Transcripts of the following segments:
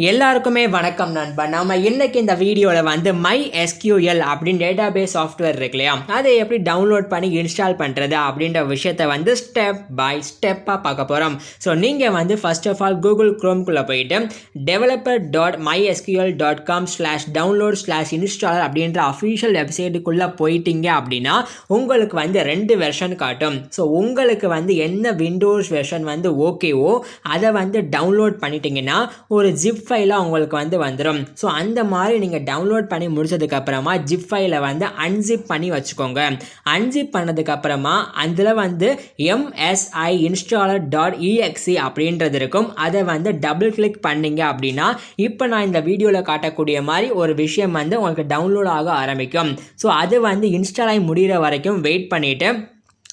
எல்லாருக்குமே வணக்கம் நண்பா. நம்ம இன்னைக்கு இந்த வீடியோவில் வந்து MySQL அப்படின்னு டேட்டாபேஸ் சாஃப்ட்வேர் இருக்கு இல்லையா, அதை எப்படி டவுன்லோட் பண்ணி இன்ஸ்டால் பண்ணுறது அப்படின்ற விஷயத்த வந்து ஸ்டெப் பை ஸ்டெப்பாக பார்க்க போகிறோம். ஸோ நீங்கள் வந்து ஃபர்ஸ்ட் ஆஃப் ஆல் கூகுள் குரோம்குள்ளே போயிட்டு developer.mysql.com/download/installer அப்படின்ற அஃபிஷியல் வெப்சைட்டுக்குள்ளே போயிட்டீங்க அப்படின்னா உங்களுக்கு வந்து 2 வெர்ஷன் காட்டும். ஸோ உங்களுக்கு வந்து என்ன விண்டோஸ் வெர்ஷன் வந்து ஓகேவோ அதை வந்து டவுன்லோட் பண்ணிட்டீங்கன்னா ஒரு ஜிப் ஃபைலாக உங்களுக்கு வந்து வந்துடும். ஸோ அந்த மாதிரி நீங்கள் டவுன்லோட் பண்ணி முடிச்சதுக்கப்புறமா ஜிப் ஃபைலை வந்து அன்ஜிப் பண்ணி வச்சுக்கோங்க. அன்ஜிப் பண்ணதுக்கப்புறமா அதில் வந்து MSI-installer.exe அப்படின்றது இருக்கும். அதை வந்து டபுள் கிளிக் பண்ணிங்க அப்படின்னா இப்போ நான் இந்த வீடியோவில் காட்டக்கூடிய மாதிரி ஒரு விஷயம் வந்து உங்களுக்கு டவுன்லோட் ஆக ஆரம்பிக்கும். ஸோ அது வந்து இன்ஸ்டால் ஆகி முடிகிற வரைக்கும் வெயிட் பண்ணிவிட்டு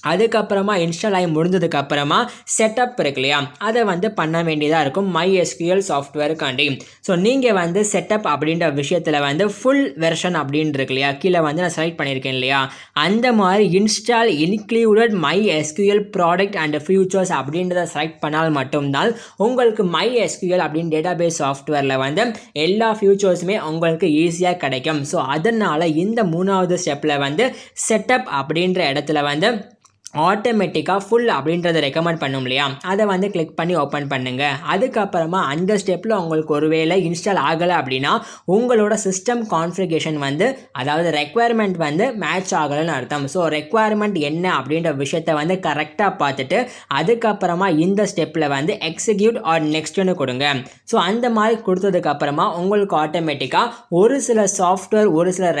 அதுக்கப்புறமா இன்ஸ்டால் ஆகி முடிஞ்சதுக்கப்புறமா செட்டப் இருக்கு இல்லையா, அதை வந்து பண்ண வேண்டியதாக இருக்கும் MySQL சாஃப்ட்வேருக்காண்டி. ஸோ நீங்கள் வந்து செட்டப் அப்படின்ற விஷயத்தில் வந்து ஃபுல் வெர்ஷன் அப்படின்னு இருக்கு இல்லையா, கீழே வந்து நான் செலக்ட் பண்ணியிருக்கேன் இல்லையா, அந்த மாதிரி install included MySQL product and features அப்படின்றத செலக்ட் பண்ணால் மட்டும்தான் உங்களுக்கு MySQL அப்படின்னு டேட்டாபேஸ் சாஃப்ட்வேரில் வந்து எல்லா ஃபியூச்சர்ஸுமே உங்களுக்கு ஈஸியாக கிடைக்கும். ஸோ அதனால் இந்த 3வது ஸ்டெப்பில் வந்து செட்டப் அப்படின்ற இடத்துல வந்து ஆட்டோமேட்டிக்காக ஃபுல் அப்படின்றத ரெக்கமெண்ட் பண்ணும் இல்லையா, அதை வந்து கிளிக் பண்ணி ஓப்பன் பண்ணுங்கள். அதுக்கப்புறமா அந்த ஸ்டெப்பில் உங்களுக்கு ஒருவேளை இன்ஸ்டால் ஆகலை அப்படின்னா உங்களோட சிஸ்டம் கான்ஃபிகரேஷன் வந்து அதாவது ரெக்குவயர்மெண்ட் வந்து மேட்ச் ஆகலைன்னு அர்த்தம். ஸோ ரெக்குவயர்மெண்ட் என்ன அப்படின்ற விஷயத்த வந்து கரெக்டாக பார்த்துட்டு அதுக்கப்புறமா இந்த ஸ்டெப்பில் வந்து எக்ஸிக்யூட் ஆர் நெக்ஸ்ட்னு கொடுங்க. ஸோ அந்த மாதிரி கொடுத்ததுக்கப்புறமா உங்களுக்கு ஆட்டோமேட்டிக்காக ஒரு சில சாஃப்ட்வேர் ஒரு சில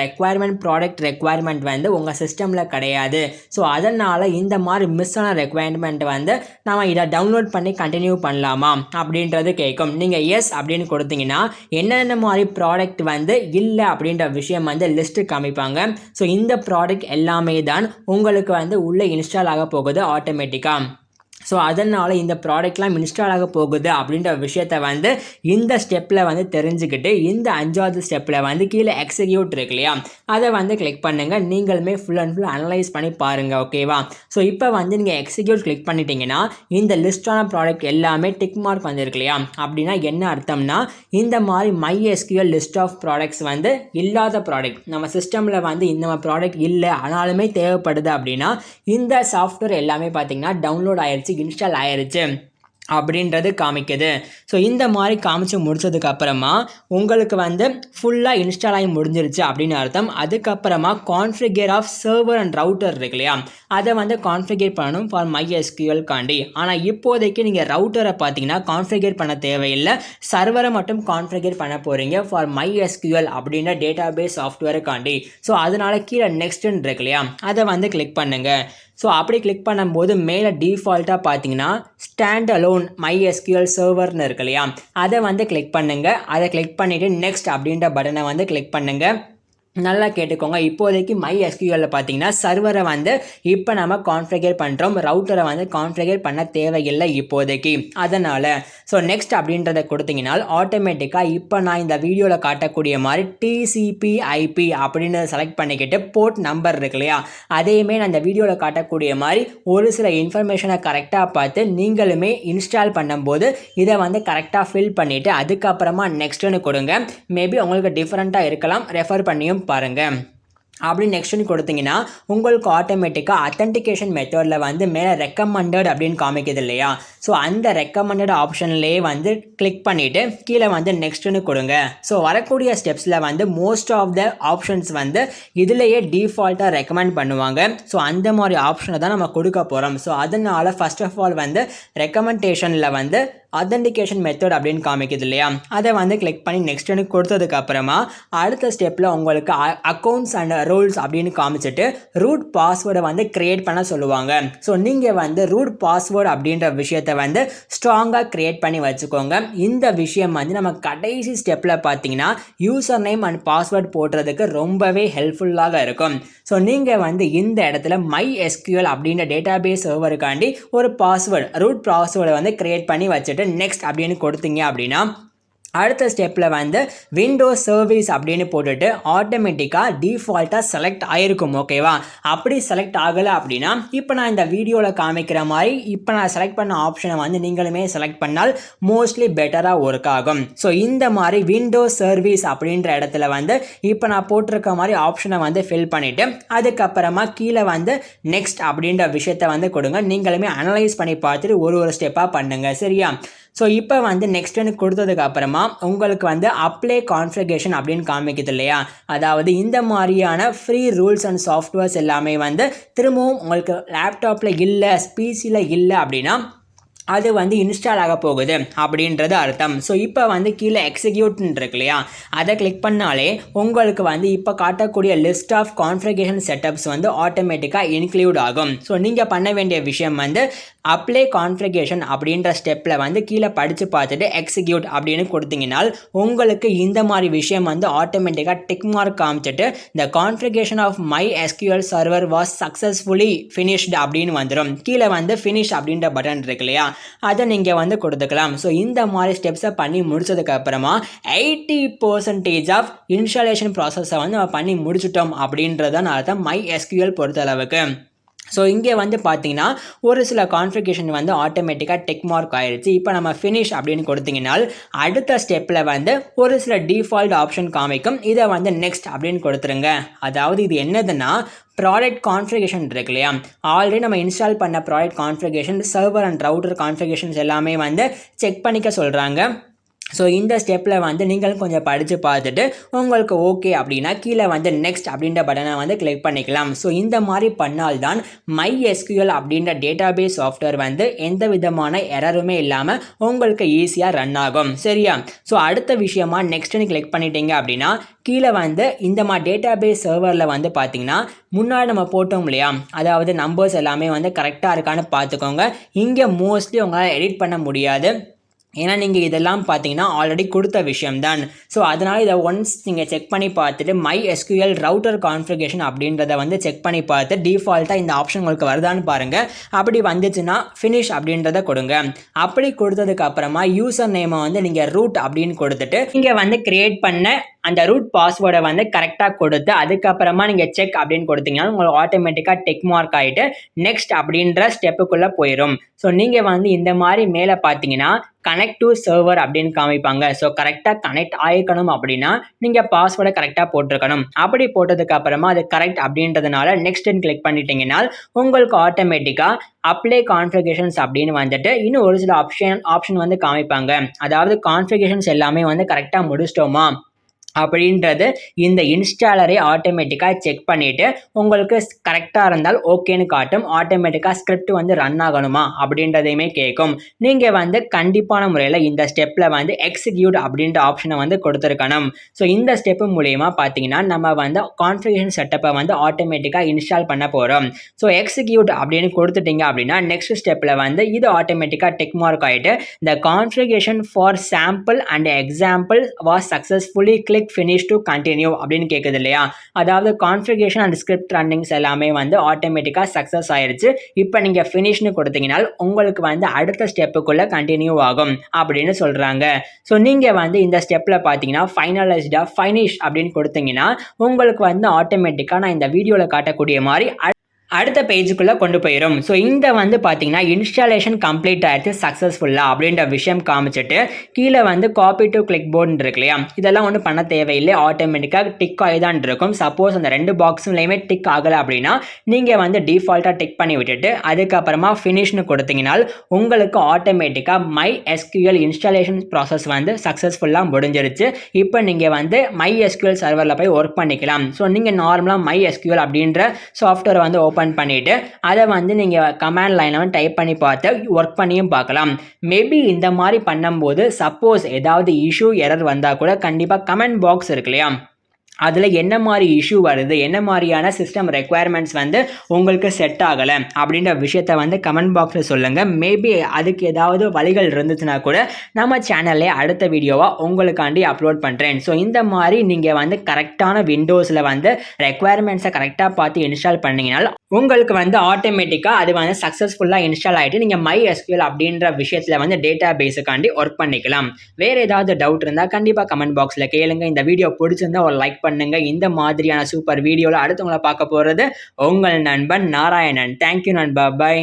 ப்ராடக்ட் ரெக்குவயர்மெண்ட் வந்து உங்கள் சிஸ்டமில் கிடையாது. ஸோ அதனால் இந்த மாதிரி மிஸ் ஆன ரெக்குவயர்மெண்ட் வந்து நம்ம இதை டவுன்லோட் பண்ணி கண்டினியூ பண்ணலாமா அப்படின்றது கேட்கும். நீங்கள் எஸ் அப்படின்னு கொடுத்தீங்கன்னா என்னென்ன மாதிரி ப்ராடக்ட் வந்து இல்லை அப்படின்ற விஷயம் வந்து லிஸ்ட்டு காமிப்பாங்க. ஸோ இந்த ப்ராடக்ட் எல்லாமே தான் உங்களுக்கு வந்து உள்ளே இன்ஸ்டால் ஆக போகுது ஆட்டோமேட்டிக்காக. ஸோ அதனால் இந்த ப்ராடக்ட்லாம் இன்ஸ்டால் ஆக போகுது அப்படின்ற விஷயத்த வந்து இந்த ஸ்டெப்பில் வந்து தெரிஞ்சுக்கிட்டு இந்த 5வது ஸ்டெப்பில் வந்து கீழே எக்ஸிக்யூட் இருக்கு இல்லையா, அதை வந்து கிளிக் பண்ணுங்கள். நீங்களுமே ஃபுல் அண்ட் ஃபுல் அனலைஸ் பண்ணி பாருங்கள். ஓகேவா? ஸோ இப்போ வந்து நீங்கள் எக்ஸிக்யூட் கிளிக் பண்ணிட்டீங்கன்னா இந்த லிஸ்டான ப்ராடக்ட் எல்லாமே டிக் மார்க் வந்துருக்கு இல்லையா, அப்படின்னா என்ன அர்த்தம்னா இந்த மாதிரி MySQL லிஸ்ட் ஆஃப் ப்ராடக்ட்ஸ் வந்து இல்லாத ப்ராடக்ட் நம்ம சிஸ்டமில் வந்து இந்த ப்ராடக்ட் இல்லை ஆனாலுமே தேவைப்படுது அப்படின்னா இந்த சாஃப்ட்வேர் எல்லாமே பார்த்தீங்கன்னா டவுன்லோட் ஆயிடுச்சு, இன்ஸ்டால் ஆயிருச்சு அப்படின்றது காமிக்குது. ஸோ இந்த மாதிரி காமிச்சு முடிச்சதுக்கு அப்புறமா உங்களுக்கு வந்து ஃபுல்லாக இன்ஸ்டால் ஆகி முடிஞ்சிருச்சு அப்படின்னு அர்த்தம். அதுக்கப்புறமா configure of server and router இருக்கு இல்லையா, அதை வந்து கான்ஃபிகர் பண்ணணும் ஃபார் MySQL காண்டி. ஆனால் இப்போதைக்கு நீங்கள் ரவுட்டரை பார்த்தீங்கன்னா கான்ஃபிகர் பண்ண தேவையில்லை, சர்வரை மட்டும் கான்ஃபிகர் பண்ண போகிறீங்க ஃபார் MySQL அப்படின்ற டேட்டாபேஸ் சாஃப்ட்வேருக்காண்டி. ஸோ அதனால் கீழே நெக்ஸ்ட்னு இருக்கு இல்லையா, அதை வந்து கிளிக் பண்ணுங்கள். ஸோ அப்படி கிளிக் பண்ணும்போது மேலே டிஃபால்ட்டாக பார்த்தீங்கன்னா ஸ்டாண்ட் அலோன் MySQL சர்வர்னு இருக்கு இல்லையா, அதை வந்து கிளிக் பண்ணுங்கள். அதை கிளிக் பண்ணிவிட்டு நெக்ஸ்ட் அப்படின்ற பட்டனை வந்து கிளிக் பண்ணுங்கள். நல்லா கேட்டுக்கோங்க. இப்போதைக்கு MySQL பார்த்தீங்கன்னா சர்வரை வந்து இப்போ நம்ம கான்ஃபிகர் பண்ணுறோம், ரவுட்டரை வந்து கான்ஃபிகர் பண்ண தேவையில்லை இப்போதைக்கு. அதனால் ஸோ நெக்ஸ்ட் அப்படின்றத கொடுத்தீங்கன்னா ஆட்டோமேட்டிக்காக இப்போ நான் இந்த வீடியோவில் காட்டக்கூடிய மாதிரி TCP/IP அப்படின்னு செலக்ட் பண்ணிக்கிட்டு போர்ட் நம்பர் இருக்கு இல்லையா, அதையுமே நான் இந்த வீடியோவில் காட்டக்கூடிய மாதிரி ஒரு சில இன்ஃபர்மேஷனை கரெக்டாக பார்த்து நீங்களுமே இன்ஸ்டால் பண்ணும்போது இதை வந்து கரெக்டாக ஃபில் பண்ணிவிட்டு அதுக்கப்புறமா நெக்ஸ்ட்டுன்னு கொடுங்க. மேபி உங்களுக்கு டிஃப்ரெண்ட்டாக இருக்கலாம், ரெஃபர் பண்ணியும் பாருங்க. அப்படி நெக்ஸ்ட்னு கொடுத்தீங்கன்னா உங்களுக்கு ஆட்டோமேட்டிக்காக அத்தன்டிகேஷன் மெத்தடில் வந்து மேலே ரெக்கமெண்டட் அப்படின்னு காமிக்குது இல்லையா, ஸோ அந்த ரெக்கமெண்டட் ஆப்ஷன்லேயே வந்து கிளிக் பண்ணிவிட்டு கீழே வந்து நெக்ஸ்ட்னு கொடுங்க. ஸோ வரக்கூடிய ஸ்டெப்ஸில் வந்து மோஸ்ட் ஆஃப் த ஆப்ஷன்ஸ் வந்து இதிலேயே டிஃபால்ட்டாக ரெக்கமெண்ட் பண்ணுவாங்க. ஸோ அந்த மாதிரி ஆப்ஷனை தான் நம்ம கொடுக்க போகிறோம். ஸோ அதனால் ஃபர்ஸ்ட் ஆஃப் ஆல் வந்து ரெக்கமெண்டேஷனில் வந்து அத்தன்டிகேஷன் மெத்தட் அப்படின்னு காமிக்குது இல்லையா, அதை வந்து கிளிக் பண்ணி நெக்ஸ்ட்னு கொடுத்ததுக்கப்புறமா அடுத்த ஸ்டெப்பில் உங்களுக்கு அக்கௌண்ட்ஸ் அண்ட் ரூல்ஸ் அப்படின்னு காமிச்சிட்டு ரூட் பாஸ்வேர்டை வந்து கிரியேட் பண்ண சொல்லுவாங்க. ஸோ நீங்கள் வந்து ரூட் பாஸ்வேர்டு அப்படின்ற விஷயத்தை வந்து ஸ்ட்ராங்காக கிரியேட் பண்ணி வச்சுக்கோங்க. இந்த விஷயம் வந்து நம்ம கடைசி ஸ்டெப்பில் பார்த்தீங்கன்னா யூசர் நேம் அண்ட் பாஸ்வேர்டு போடுறதுக்கு ரொம்பவே ஹெல்ப்ஃபுல்லாக இருக்கும். ஸோ நீங்கள் வந்து இந்த இடத்துல MySQL அப்படின்ற டேட்டாபேஸ் சர்வருக்காண்டி ஒரு பாஸ்வேர்டு ரூட் பாஸ்வேர்டை வந்து கிரியேட் பண்ணி வச்சுட்டு நெக்ஸ்ட் அப்படின்னு கொடுத்தீங்க அப்படின்னா அடுத்த ஸ்டெப்பில் வந்து விண்டோஸ் சர்வீஸ் அப்படின்னு போட்டுட்டு ஆட்டோமேட்டிக்காக டிஃபால்ட்டாக செலக்ட் ஆகிருக்கும். ஓகேவா? அப்படி செலக்ட் ஆகலை அப்படின்னா இப்போ நான் இந்த வீடியோவில் காமிக்கிற மாதிரி இப்போ நான் செலக்ட் பண்ண ஆப்ஷனை வந்து நீங்களுமே செலக்ட் பண்ணால் மோஸ்ட்லி பெட்டராக ஒர்க் ஆகும். ஸோ இந்த மாதிரி விண்டோஸ் சர்வீஸ் அப்படின்ற இடத்துல வந்து இப்போ நான் போட்டிருக்க மாதிரி ஆப்ஷனை வந்து ஃபில் பண்ணிவிட்டு அதுக்கப்புறமா கீழே வந்து நெக்ஸ்ட் அப்படின்ற விஷயத்தை வந்து கொடுங்க. நீங்களுமே அனலைஸ் பண்ணி பார்த்துட்டு ஒரு ஸ்டெப்பாக பண்ணுங்கள். சரியா? ஸோ இப்போ வந்து நெக்ஸ்ட்டுன்னு கொடுத்ததுக்கு அப்புறமா உங்களுக்கு வந்து அப்ளை கான்ஃபிகரேஷன் அப்படின்னு காமிக்குது இல்லையா? அதாவது இந்த மாதிரியான ஃப்ரீ ரூல்ஸ் அண்ட் சாஃப்ட்வேர்ஸ் எல்லாமே வந்து திரும்பவும் உங்களுக்கு லேப்டாப்பில் இல்லை, பிசியில் இல்லை அப்படின்னா அது வந்து இன்ஸ்டால் ஆக போகுது அப்படின்றது அர்த்தம். ஸோ இப்போ வந்து கீழே எக்ஸிக்யூட்னு இருக்கு இல்லையா? அதை கிளிக் பண்ணாலே உங்களுக்கு வந்து இப்போ காட்டக்கூடிய லிஸ்ட் ஆஃப் கான்ஃபிகரேஷன் செட்டப்ஸ் வந்து ஆட்டோமேட்டிக்காக இன்க்ளூட் ஆகும். ஸோ நீங்கள் பண்ண வேண்டிய விஷயம் வந்து அப்ளை கான்ஃபிகரேஷன் அப்படின்ற ஸ்டெப்பில் வந்து கீழே படித்து பார்த்துட்டு எக்ஸிக்யூட் அப்படின்னு கொடுத்தீங்கனால் உங்களுக்கு இந்த மாதிரி விஷயம் வந்து ஆட்டோமேட்டிக்காக டிக் மார்க் காமிச்சிட்டு இந்த configuration of MySQL server was successfully finished அப்படின்னு வந்துடும். கீழே வந்து ஃபினிஷ் அப்படின்ற பட்டன் இருக்கு இல்லையா? அதை நீங்கள் வந்து கொடுத்துக்கலாம். ஸோ இந்த மாதிரி ஸ்டெப்ஸை பண்ணி முடிச்சதுக்கு அப்புறமா 80% ஆஃப் இன்ஸ்டாலேஷன் ப்ராசஸை வந்து நம்ம பண்ணி முடிச்சிட்டோம் அப்படின்றதான் அர்த்தம் MySQL பொறுத்தளவுக்கு. ஸோ இங்கே வந்து பார்த்தீங்கன்னா ஒரு சில கான்ஃபிகரேஷன் வந்து ஆட்டோமேட்டிக்காக டிக் மார்க் ஆயிடுச்சு. இப்போ நம்ம ஃபினிஷ் அப்படின்னு கொடுத்தீங்கனால் அடுத்த ஸ்டெப்பில் வந்து ஒரு சில டிஃபால்ட் ஆப்ஷன் காமிக்கும். இதை வந்து நெக்ஸ்ட் அப்படின்னு கொடுத்துருங்க. அதாவது இது என்னதுன்னா ப்ராடக்ட் கான்ஃபிகரேஷன் இருக்கு இல்லையா? ஆல்ரெடி நம்ம இன்ஸ்டால் பண்ண product configuration, server and router configurations எல்லாமே வந்து செக் பண்ணிக்க சொல்கிறாங்க. ஸோ இந்த ஸ்டெப்பில் வந்து நீங்களும் கொஞ்சம் படித்து பார்த்துட்டு உங்களுக்கு ஓகே அப்படின்னா கீழே வந்து நெக்ஸ்ட் அப்படின்ற பட்டனை வந்து கிளிக் பண்ணிக்கலாம். ஸோ இந்த மாதிரி பண்ணால்தான் MySQL அப்படின்ற டேட்டாபேஸ் சாஃப்ட்வேர் வந்து எந்த விதமான எரருமே இல்லாமல் உங்களுக்கு ஈஸியாக ரன் ஆகும். சரியா? ஸோ அடுத்த விஷயமா நெக்ஸ்ட்னு கிளிக் பண்ணிட்டீங்க அப்படின்னா கீழே வந்து இந்த மாதிரி டேட்டாபேஸ் சர்வரில் வந்து பார்த்தீங்கன்னா முன்னாடி நம்ம போட்டோம் இல்லையா? அதாவது நம்பர்ஸ் எல்லாமே வந்து கரெக்டாக இருக்கான்னு பார்த்துக்கோங்க. இங்கே மோஸ்ட்லி உங்களால் எடிட் பண்ண முடியாது. ஏன்னா நீங்கள் இதெல்லாம் பார்த்தீங்கன்னா ஆல்ரெடி கொடுத்த விஷயம்தான். ஸோ அதனால் இதை ஒன்ஸ் நீங்கள் செக் பண்ணி பார்த்துட்டு MySQL ரவுட்டர் கான்ஃபிகரேஷன் அப்படின்றத வந்து செக் பண்ணி பார்த்து டிஃபால்ட்டாக இந்த ஆப்ஷன் உங்களுக்கு வருதான்னு பாருங்கள். அப்படி வந்துச்சுன்னா ஃபினிஷ் அப்படின்றத கொடுங்க. அப்படி கொடுத்ததுக்கு அப்புறமா யூசர் நேமை வந்து நீங்கள் ரூட் அப்படின்னு கொடுத்துட்டு நீங்கள் வந்து கிரியேட் பண்ண அந்த ரூட் பாஸ்வேர்டை வந்து கரெக்டாக கொடுத்து அதுக்கப்புறமா நீங்கள் செக் அப்படின்னு கொடுத்தீங்கன்னா உங்களுக்கு ஆட்டோமேட்டிக்காக டிக் மார்க் ஆகிட்டு நெக்ஸ்ட் அப்படின்ற ஸ்டெப்புக்குள்ளே போயிடும். ஸோ நீங்கள் வந்து இந்த மாதிரி மேலே பார்த்தீங்கன்னா கனெக்ட் டு சர்வர் அப்படின்னு காமிப்பாங்க. ஸோ கரெக்டாக கனெக்ட் ஆகிக்கணும் அப்படின்னா நீங்கள் பாஸ்வேர்டை கரெக்டாக போட்டிருக்கணும். அப்படி போட்டதுக்கு அப்புறமா அது கரெக்ட் அப்படின்றதுனால நெக்ஸ்ட்னு கிளிக் பண்ணிட்டீங்கன்னா உங்களுக்கு ஆட்டோமேட்டிக்காக அப்ளை கான்ஃபிகரேஷன்ஸ் அப்படின்னு வந்துட்டு இன்னும் ஒரு சில ஆப்ஷன் வந்து காமிப்பாங்க. அதாவது கான்ஃபிகரேஷன்ஸ் எல்லாமே வந்து கரெக்டாக முடிச்சிட்டோமா அப்படின்றது இந்த இன்ஸ்டாலரை ஆட்டோமேட்டிக்காக செக் பண்ணிவிட்டு உங்களுக்கு கரெக்டாக இருந்தால் ஓகேன்னு காட்டும். ஆட்டோமேட்டிக்காக ஸ்கிரிப்ட் வந்து ரன் ஆகணுமா அப்படின்றதையுமே கேட்கும். நீங்கள் வந்து கண்டிப்பான முறையில் இந்த ஸ்டெப்பில் வந்து எக்ஸிக்யூட் அப்படின்ற ஆப்ஷனை வந்து கொடுத்துருக்கணும். ஸோ இந்த ஸ்டெப்பு மூலயமா பார்த்தீங்கன்னா நம்ம வந்து கான்ஃபிகரேஷன் செட்டப்பை வந்து ஆட்டோமேட்டிக்காக இன்ஸ்டால் பண்ண போகிறோம். ஸோ எக்ஸிக்யூட் அப்படின்னு கொடுத்துட்டீங்க அப்படின்னா நெக்ஸ்ட் ஸ்டெப்பில் வந்து இது ஆட்டோமேட்டிக்காக டிக் மார்க் ஆகிட்டு இந்த configuration for sample and example was successfully click finish to continue அப்படின்னு கேட்குது இல்லையா? அதாவது கான்ஃபிகரேஷன் அண்ட் ஸ்கிரிப்ட் ரன்னிங்ஸ் எல்லாமே வந்து ஆட்டோமேட்டிக்காக சக்ஸஸ் ஆயிடுச்சு. இப்போ நீங்கள் ஃபினிஷ்னு கொடுத்தீங்கன்னா உங்களுக்கு வந்து அடுத்த ஸ்டெப்புக்குள்ளே கண்டினியூ ஆகும் அப்படின்னு சொல்கிறாங்க. ஸோ நீங்கள் வந்து இந்த ஸ்டெப்பில் பார்த்தீங்கன்னா ஃபைனலைஸ்டாக ஃபினிஷ் அப்படின்னு கொடுத்தீங்கன்னா உங்களுக்கு வந்து ஆட்டோமேட்டிக்காக நான் இந்த வீடியோவில் காட்டக்கூடிய மாதிரி அடுத்த பேஜுக்குள்ளே கொண்டு போயிடும். ஸோ இந்த வந்து பார்த்தீங்கன்னா இன்ஸ்டாலேஷன் கம்ப்ளீட் ஆகிடுச்சு சக்ஸஸ்ஃபுல்லாக அப்படின்ற விஷயம் காமிச்சிட்டு கீழே வந்து காப்பி டு கிளிக் போர்டுன்னு இருக்கு இல்லையா? இதெல்லாம் ஒன்றும் பண்ண தேவையில்லை. ஆட்டோமேட்டிக்காக டிக் ஆகி தான் இருக்கும். சப்போஸ் அந்த ரெண்டு பாக்ஸ்லையுமே டிக் ஆகலை அப்படின்னா நீங்கள் வந்து டிஃபால்ட்டாக டிக் பண்ணி விட்டுட்டு அதுக்கப்புறமா ஃபினிஷ்னு கொடுத்தீங்கன்னா உங்களுக்கு ஆட்டோமேட்டிக்காக MySQL இன்ஸ்டாலேஷன் ப்ராசஸ் வந்து சக்ஸஸ்ஃபுல்லாக முடிஞ்சிருச்சு. இப்போ நீங்கள் வந்து MySQL சர்வரில் போய் ஒர்க் பண்ணிக்கலாம். ஸோ நீங்கள் நார்மலாக MySQL அப்படின்ற சாஃப்ட்வேர் வந்து ஓப்பன் பண்ணிட்டு அதை வந்து நீங்கள் கமாண்ட் லைனில் வந்து டைப் பண்ணி பார்த்து ஒர்க் பண்ணியும் பார்க்கலாம். மேபி இந்த மாதிரி பண்ணும்போது சப்போஸ் ஏதாவது இஷ்யூ எரர் வந்தால் கூட கண்டிப்பாக கமெண்ட் பாக்ஸ் இருக்கு இல்லையா? அதில் என்ன மாதிரி இஷ்யூ வருது, என்ன மாதிரியான சிஸ்டம் ரெக்குயர்மெண்ட்ஸ் வந்து உங்களுக்கு செட் ஆகலை அப்படின்ற விஷயத்த வந்து கமெண்ட் பாக்ஸில் சொல்லுங்கள். மேபி அதுக்கு ஏதாவது வழிகள் இருந்துச்சுன்னா கூட நம்ம சேனல்லே அடுத்த வீடியோவாக உங்களுக்காண்டி அப்லோட் பண்ணுறேன். ஸோ இந்த மாதிரி நீங்கள் வந்து கரெக்டான விண்டோஸில் வந்து ரெக்குயர்மெண்ட்ஸை கரெக்டாக பார்த்து இன்ஸ்டால் பண்ணிங்கனால உங்களுக்கு வந்து ஆட்டோமேட்டிக்காக அது வந்து சக்ஸஸ்ஃபுல்லாக இன்ஸ்டால் ஆகிட்டு நீங்கள் MySQL அப்படின்ற விஷயத்தில் வந்து டேட்டா பேஸுக்காண்டி ஒர்க் பண்ணிக்கலாம். வேறு ஏதாவது டவுட் இருந்தால் கண்டிப்பாக கமெண்ட் பாக்ஸில் கேளுங்க. இந்த வீடியோ பிடிச்சிருந்தா ஒரு லைக் பண்ணுங்க. இந்த மாதிரியான சூப்பர் வீடியோவில் அடுத்தவங்களை பார்க்க போகிறது உங்கள் நண்பன் நாராயணன். தேங்க்யூ நண்பா, பை.